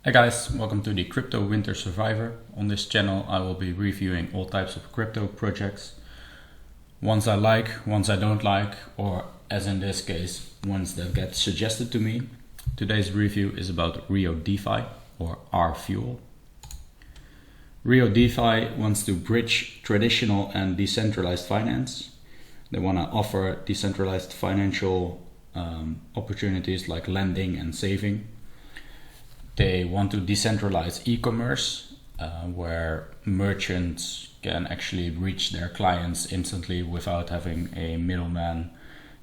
Hey guys, welcome to the Crypto Winter Survivor. On this channel I will be reviewing all types of crypto projects. Ones I like, ones I don't like, or as in this case, ones that get suggested to me. Today's review is about Rio DeFi or RFUEL. Rio DeFi wants to bridge traditional and decentralized finance. They want to offer decentralized financial opportunities like lending and saving. They want to decentralize e-commerce, where merchants can actually reach their clients instantly without having a middleman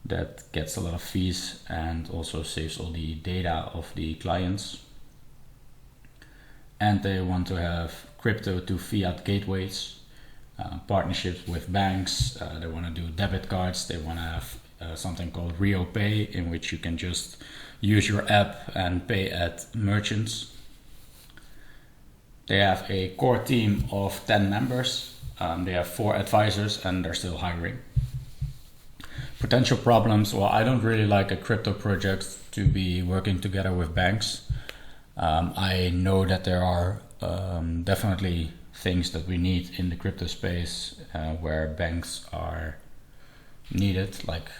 that gets a lot of fees and also saves all the data of the clients. And they want to have crypto to fiat gateways, partnerships with banks. They want to do debit cards. They want to have something called Rio Pay, in which you can just use your app and pay at merchants. They have a core team of 10 members. They have 4 advisors and they're still hiring. Potential problems, well, I don't really like a crypto project to be working together with banks. I know that there are definitely things that we need in the crypto space where banks are needed, like,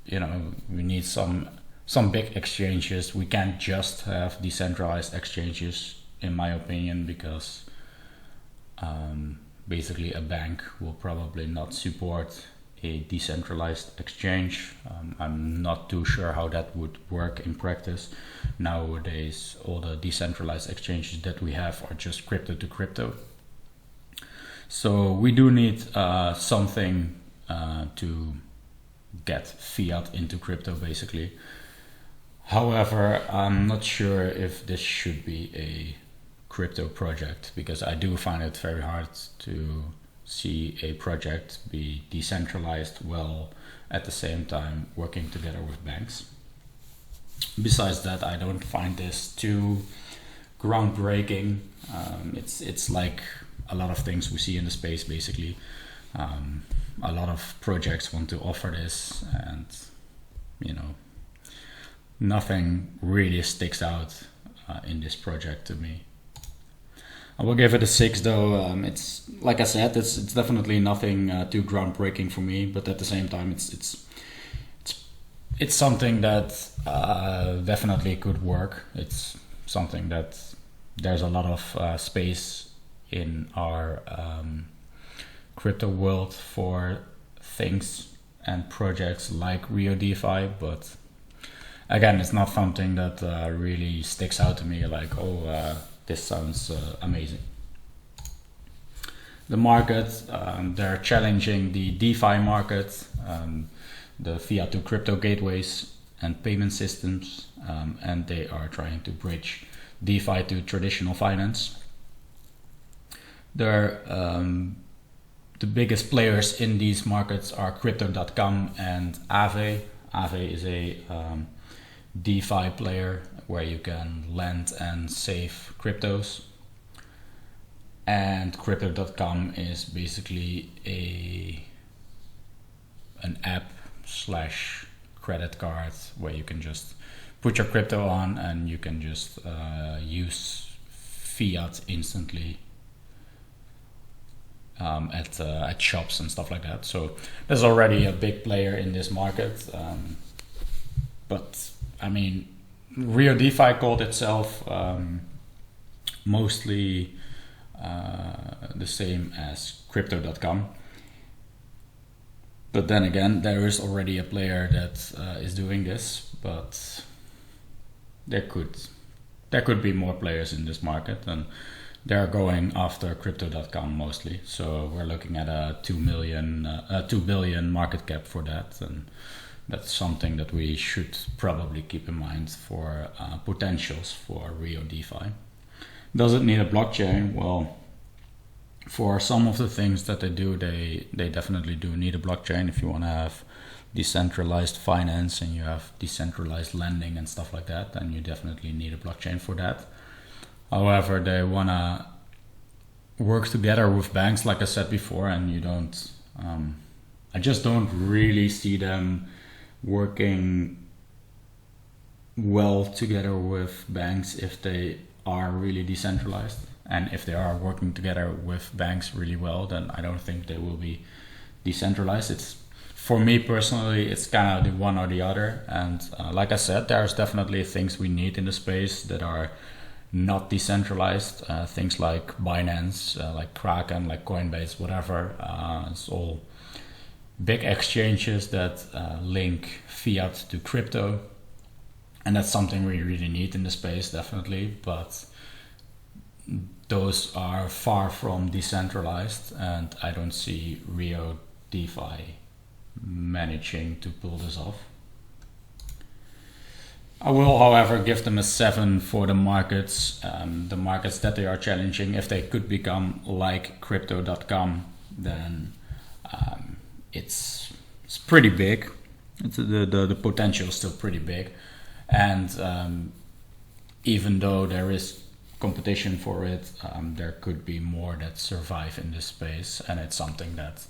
you know, we need some big exchanges. We can't just have decentralized exchanges, in my opinion, because basically a bank will probably not support a decentralized exchange. I'm not too sure how that would work in practice. Nowadays, all the decentralized exchanges that we have are just crypto to crypto. So we do need something to get fiat into crypto, basically. However, I'm not sure if this should be a crypto project, because I do find it very hard to see a project be decentralized while at the same time working together with banks. Besides that, I don't find this too groundbreaking. It's like a lot of things we see in the space, basically. A lot of projects want to offer this, and you know, nothing really sticks out in this project to me. I will give it a 6 though. It's, like I said, it's definitely nothing too groundbreaking for me, but at the same time it's something that definitely could work. It's something that there's a lot of space in our crypto world for things and projects like Rio DeFi, but again, it's not something that really sticks out to me like, this sounds amazing. The market, they're challenging the DeFi market, the fiat to crypto gateways and payment systems, and they are trying to bridge DeFi to traditional finance. They're the biggest players in these markets are Crypto.com and Aave. Aave is a DeFi player where you can lend and save cryptos. And Crypto.com is basically an app slash credit card where you can just put your crypto on and you can just use fiat instantly at shops and stuff like that. So there's already a big player in this market, but I mean, Rio DeFi called itself mostly the same as Crypto.com, but then again, there is already a player that is doing this, but there could be more players in this market, and they're going after Crypto.com mostly. So we're looking at a 2 billion market cap for that, and that's something that we should probably keep in mind for potentials for Rio DeFi. Does it need a blockchain? Well, for some of the things that they do, they definitely do need a blockchain. If you want to have decentralized finance and you have decentralized lending and stuff like that, then you definitely need a blockchain for that. However, they want to work together with banks, like I said before, and you don't, I just don't really see them working well together with banks if they are really decentralized. And if they are working together with banks really well, then I don't think they will be decentralized. It's, for me personally, it's kind of the one or the other. And like I said, there's definitely things we need in the space that are not decentralized. Things like Binance, like Kraken, like Coinbase, whatever. It's all big exchanges that link fiat to crypto. And that's something we really need in the space, definitely. But those are far from decentralized, and I don't see Rio DeFi managing to pull this off. I will, however, give them a 7 for the markets that they are challenging. If they could become like Crypto.com, then it's pretty big. The potential is still pretty big. And even though there is competition for it, there could be more that survive in this space, and it's something that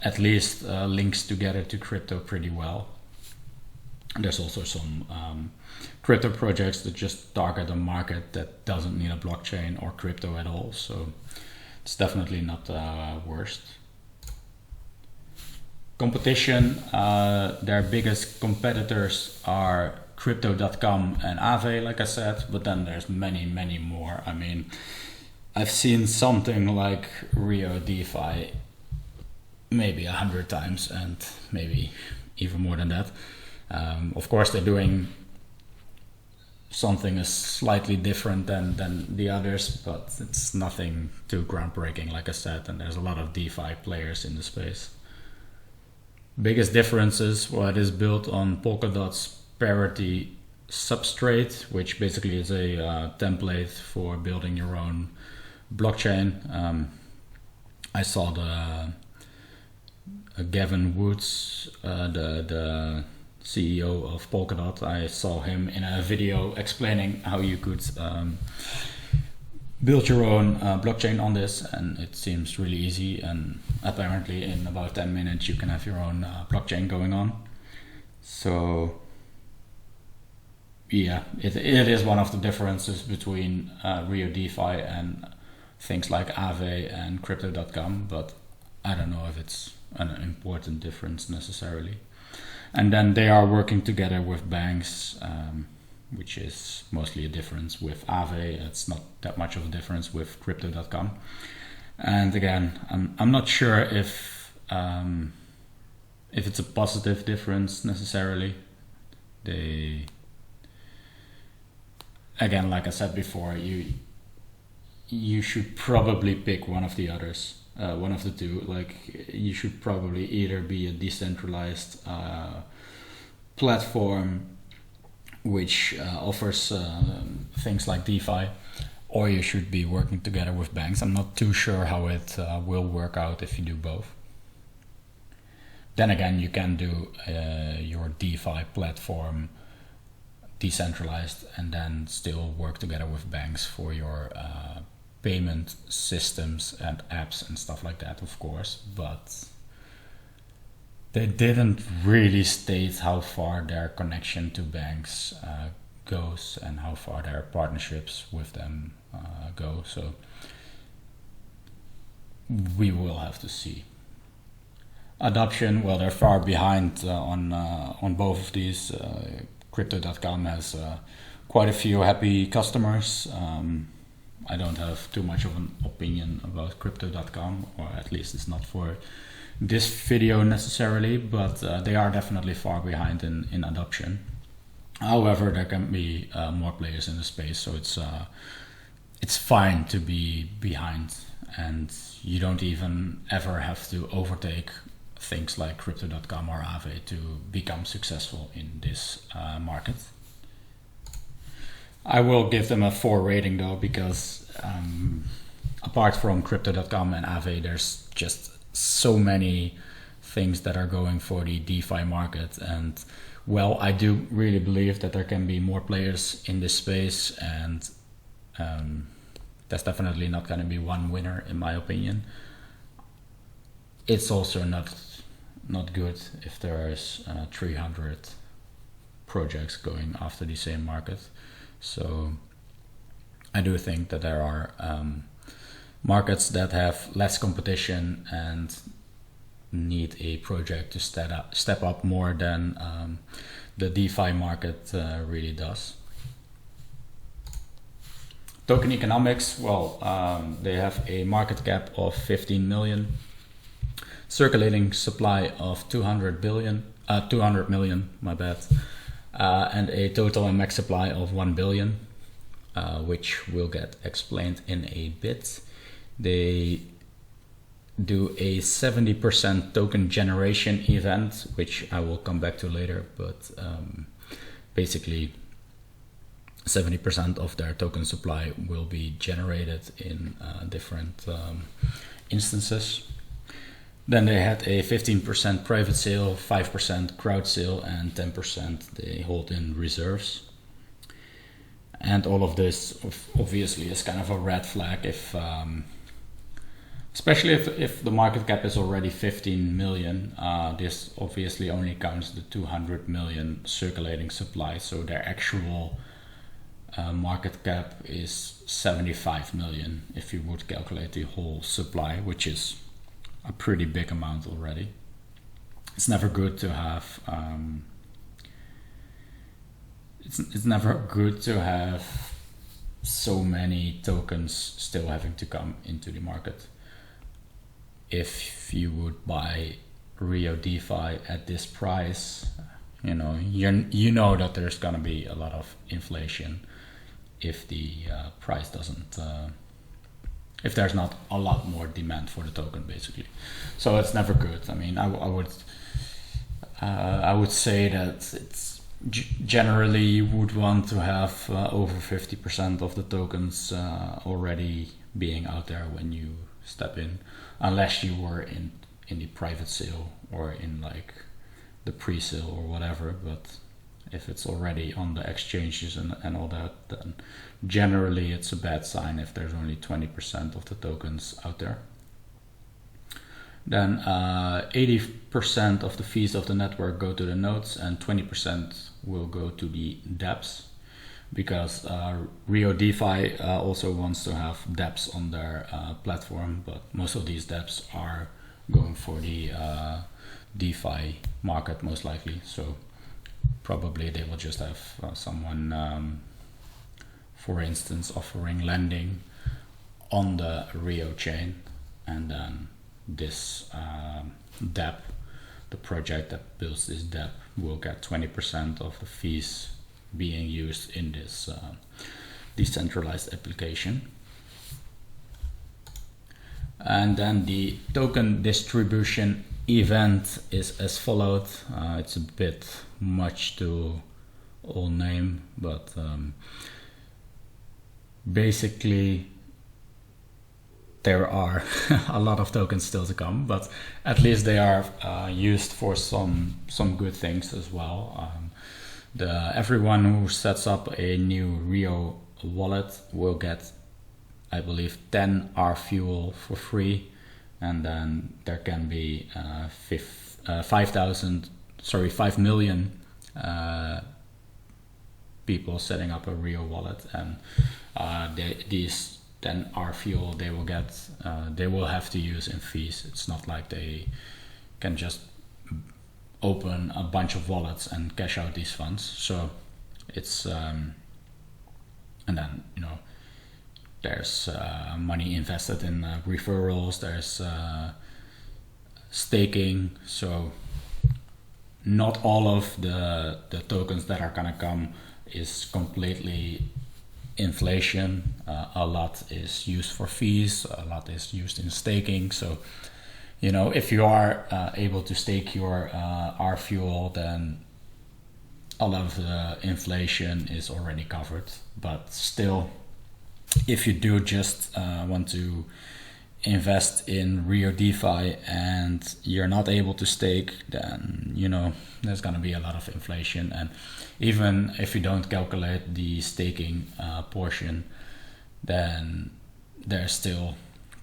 at least links together to crypto pretty well. There's also some crypto projects that just target a market that doesn't need a blockchain or crypto at all, so it's definitely not the worst. Competition, their biggest competitors are Crypto.com and Aave, like I said, but then there's many more. I mean, I've seen something like Rio DeFi maybe 100 times, and maybe even more than that. Of course, they're doing something is slightly different than the others, but it's nothing too groundbreaking, like I said, and there's a lot of DeFi players in the space. Biggest differences, well, it is built on Polkadot's parity substrate, which basically is a template for building your own blockchain. I saw the Gavin Woods, the CEO of Polkadot. I saw him in a video explaining how you could build your own blockchain on this, and it seems really easy, and apparently in about 10 minutes you can have your own blockchain going on. So yeah, it is one of the differences between Rio DeFi and things like Aave and Crypto.com, but I don't know if it's an important difference necessarily. And then they are working together with banks, which is mostly a difference with Aave. It's not that much of a difference with Crypto.com. And again, I'm not sure if it's a positive difference necessarily. Again, like I said before, you should probably pick one of the others, one of the two. Like, you should probably either be a decentralized platform which offers things like DeFi, or you should be working together with banks. I'm not too sure how it will work out if you do both. Then again, you can do your DeFi platform decentralized and then still work together with banks for your payment systems and apps and stuff like that, of course. But they didn't really state how far their connection to banks goes and how far their partnerships with them go. So we will have to see. Adoption, well, they're far behind on both of these. Crypto.com has quite a few happy customers. I don't have too much of an opinion about Crypto.com, or at least it's not for this video necessarily, but they are definitely far behind in adoption. However, there can be more players in the space, so it's fine to be behind, and you don't even ever have to overtake things like Crypto.com or Aave to become successful in this market. I will give them a 4 rating though, because apart from Crypto.com and Aave, there's just so many things that are going for the DeFi market, and well, I do really believe that there can be more players in this space, and there's definitely not going to be one winner in my opinion. It's also not good if there's 300 projects going after the same market. So I do think that there are markets that have less competition and need a project to step up more than the DeFi market really does. Token economics, well, they have a market cap of 15 million, circulating supply of 200 million, my bad, and a total and max supply of 1 billion, which will get explained in a bit. They do a 70% token generation event, which I will come back to later, but basically 70% of their token supply will be generated in different instances. Then they had a 15% private sale, 5% crowd sale, and 10% they hold in reserves. And all of this obviously is kind of a red flag if especially if the market cap is already 15 million, this obviously only counts the 200 million circulating supply. So their actual market cap is 75 million if you would calculate the whole supply, which is a pretty big amount already. It's never good to have it's never good to have so many tokens still having to come into the market. If you would buy Rio DeFi at this price, you know that there's gonna be a lot of inflation if the price doesn't, if there's not a lot more demand for the token, basically. So it's never good. I mean, I would say that it's generally you would want to have over 50% of the tokens already being out there when you step in, unless you were in the private sale or in like the pre-sale or whatever. But if it's already on the exchanges and all that, then generally it's a bad sign if there's only 20% of the tokens out there. Then 80% of the fees of the network go to the nodes and 20% will go to the dApps, because Rio DeFi also wants to have dApps on their platform, but most of these dApps are going for the DeFi market most likely. So probably they will just have someone, for instance, offering lending on the Rio chain, and then this dApp, the project that builds this dApp, will get 20% of the fees being used in this decentralized application. And then the token distribution event is as followed. It's a bit much to all name, but basically there are a lot of tokens still to come, but at least they are used for some good things as well. Everyone who sets up a new Rio wallet will get, I believe, 10 RFUEL for free, and then there can be 5 million people setting up a Rio wallet, and these 10 RFUEL they will have to use in fees. It's not like they can just open a bunch of wallets and cash out these funds. So it's and then there's money invested in referrals, there's staking. So not all of the tokens that are gonna come is completely inflation. A lot is used for fees, a lot is used in staking. So if you are able to stake your RFUEL, then a lot of the inflation is already covered. But still, if you do just want to invest in Rio DeFi and you're not able to stake, then there's gonna be a lot of inflation. And even if you don't calculate the staking portion, then there's still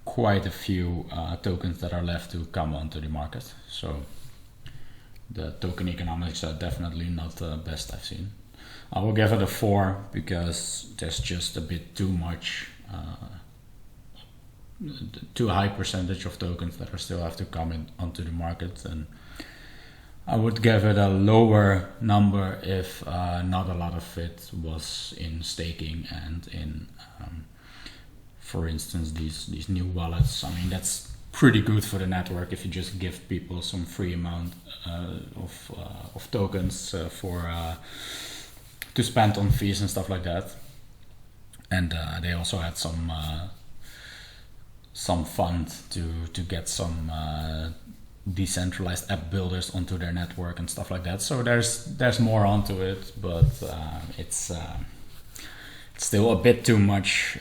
quite a few tokens that are left to come onto the market. So the token economics are definitely not the best I've seen. I will give it a 4 because there's just a bit too much, too high percentage of tokens that are still have to come in onto the market, and I would give it a lower number if not a lot of it was in staking and in, for instance, these new wallets. I mean, that's pretty good for the network if you just give people some free amount of tokens to spend on fees and stuff like that. And they also had some fund to get some decentralized app builders onto their network and stuff like that. So there's more onto it, but it's still a bit too much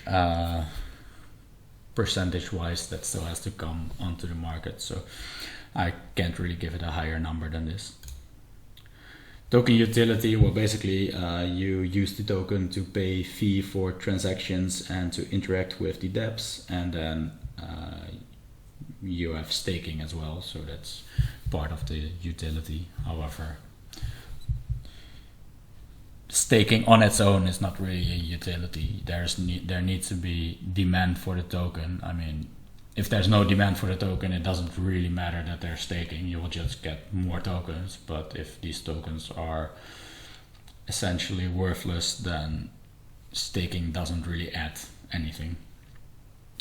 percentage-wise that still has to come onto the market. So I can't really give it a higher number than this. Token utility, well, basically you use the token to pay fee for transactions and to interact with the dApps, and then you have staking as well, so that's part of the utility. However, staking on its own is not really a utility. There needs to be demand for the token. I mean, if there's no demand for the token, it doesn't really matter that they're staking. You will just get more tokens. But if these tokens are essentially worthless, then staking doesn't really add anything.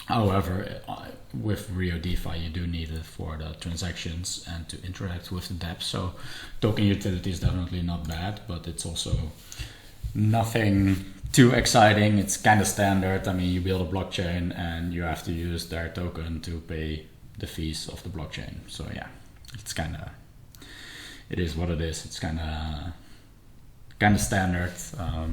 However, with Rio DeFi, you do need it for the transactions and to interact with the dApps. So token utility is definitely not bad, but it's also nothing too exciting. It's kind of standard. I mean, you build a blockchain and you have to use their token to pay the fees of the blockchain. So yeah, it's kind of, it is what it is. It's kind of standard. I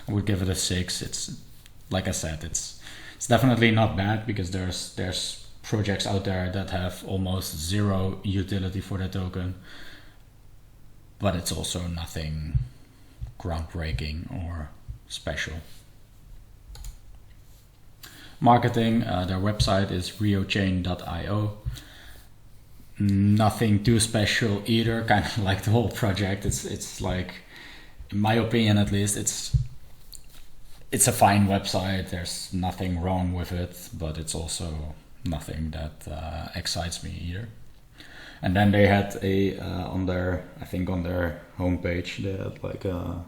would give it a 6. It's, like I said, it's definitely not bad because there's projects out there that have almost zero utility for the token, but it's also nothing groundbreaking or special. Marketing, their website is riochain.io. Nothing too special either, kind of like the whole project. It's like, in my opinion at least, it's a fine website. There's nothing wrong with it, but it's also nothing that excites me either. And then they had on their homepage, they had like a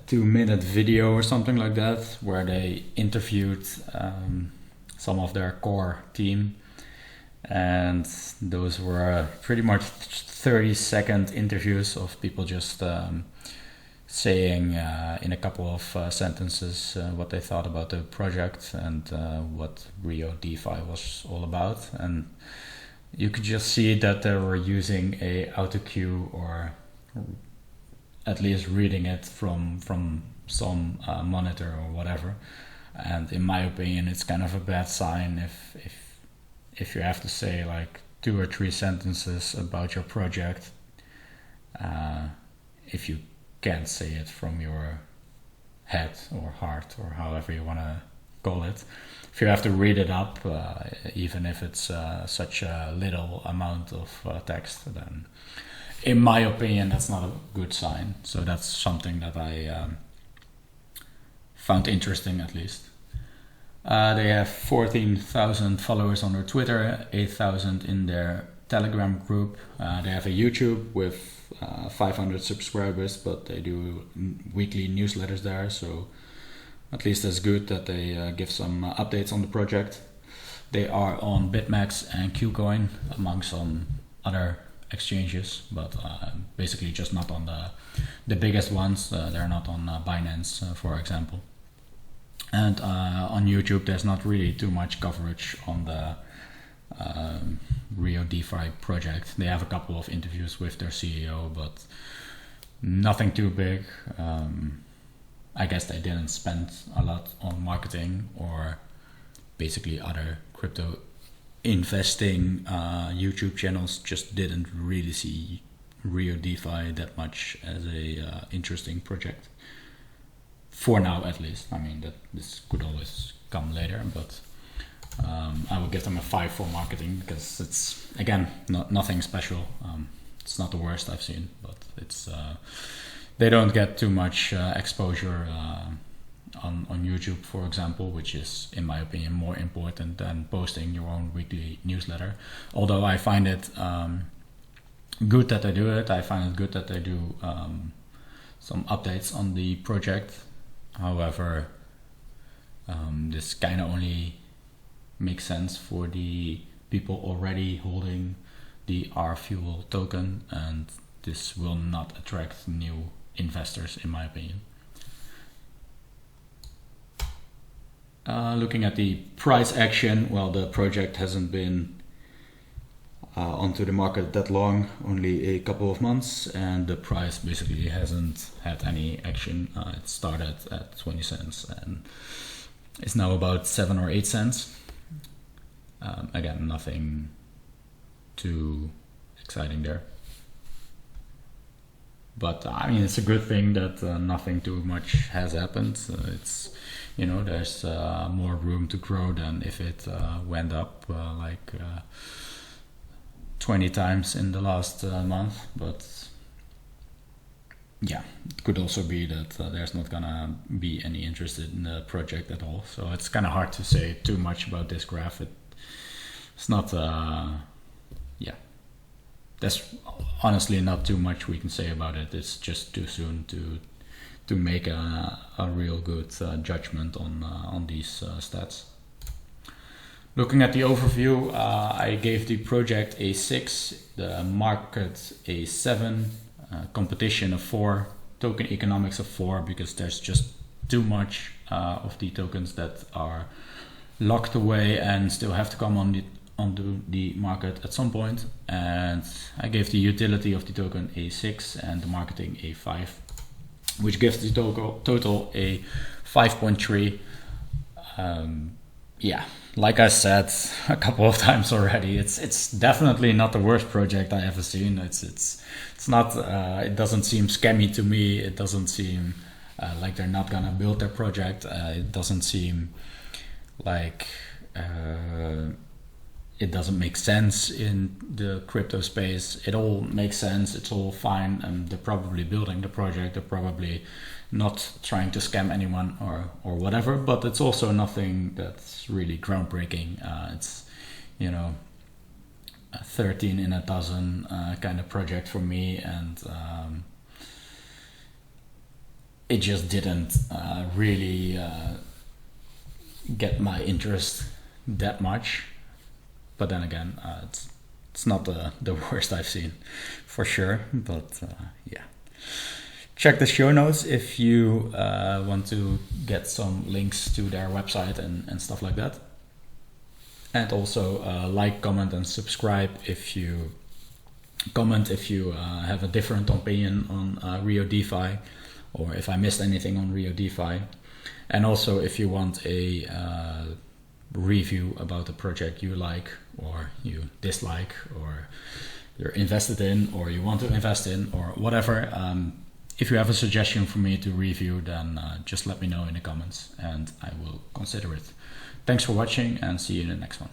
2-minute video or something like that, where they interviewed some of their core team, and those were pretty much 30-second interviews of people just saying in a couple of sentences what they thought about the project and what Rio DeFi was all about. And you could just see that they were using a autocue, or at least reading it from some monitor or whatever. And in my opinion, it's kind of a bad sign if you have to say like 2 or 3 sentences about your project, if you can't say it from your head or heart or however you want to call it. If you have to read it up, even if it's such a little amount of text, then in my opinion that's not a good sign. So that's something that I found interesting, at least. They have 14,000 followers on their Twitter, 8,000 in their Telegram group. They have a YouTube with 500 subscribers, but they do weekly newsletters there, so at least that's good that they give some updates on the project. They are on BitMEX and KuCoin, among some other exchanges, but basically just not on the biggest ones. They're not on Binance, for example. And on YouTube, there's not really too much coverage on the Rio DeFi project. They have a couple of interviews with their CEO, but nothing too big. I guess they didn't spend a lot on marketing, or basically other crypto investing YouTube channels just didn't really see Rio DeFi that much as a interesting project. For now, at least. I mean, that this could always come later, but I would give them a 5 for marketing because it's, again, nothing special. it's not the worst I've seen, but it's they don't get too much exposure on YouTube, for example, which is, in my opinion, more important than posting your own weekly newsletter. Although I find it good that they do it. I find it good that they do some updates on the project. However, this kind of only makes sense for the people already holding the RFUEL token, and this will not attract new investors, in my opinion. Looking at the price action, well, the project hasn't been onto the market that long, only a couple of months, and the price basically hasn't had any action. It started at 20 cents and it's now about 7 or 8 cents. Again, nothing too exciting there. But I mean, it's a good thing that nothing too much has happened. It's, you know, there's more room to grow than if it went up like 20 times in the last month. But yeah, it could also be that there's not gonna be any interest in the project at all. So it's kind of hard to say too much about this graph. It's not, yeah, there's honestly not too much we can say about it. It's just too soon to make a real good judgment on these stats. Looking at the overview, I gave the project a 6, the market a 7, competition of 4, token economics of 4, because there's just too much of the tokens that are locked away and still have to come onto the market at some point. And I gave the utility of the token a 6 and the marketing a 5, which gives the total a 5.3. Yeah, like I said a couple of times already, it's definitely not the worst project I ever seen. It's not. It doesn't seem scammy to me. It doesn't seem like they're not gonna build their project. It doesn't seem like it doesn't make sense in the crypto space. It all makes sense. It's all fine, and they're probably building the project. They're probably not trying to scam anyone or whatever, but it's also nothing that's really groundbreaking. It's, you know, a 13 in a dozen kind of project for me, and it just didn't really get my interest that much. But then again, it's not the worst I've seen, for sure. But yeah. Check the show notes if you want to get some links to their website and stuff like that. And also like, comment, and subscribe if you have a different opinion on Rio DeFi, or if I missed anything on Rio DeFi. And also if you want a review about the project you like or you dislike, or you're invested in or you want to invest in, or whatever. If you have a suggestion for me to review, then just let me know in the comments and I will consider it. Thanks for watching and see you in the next one.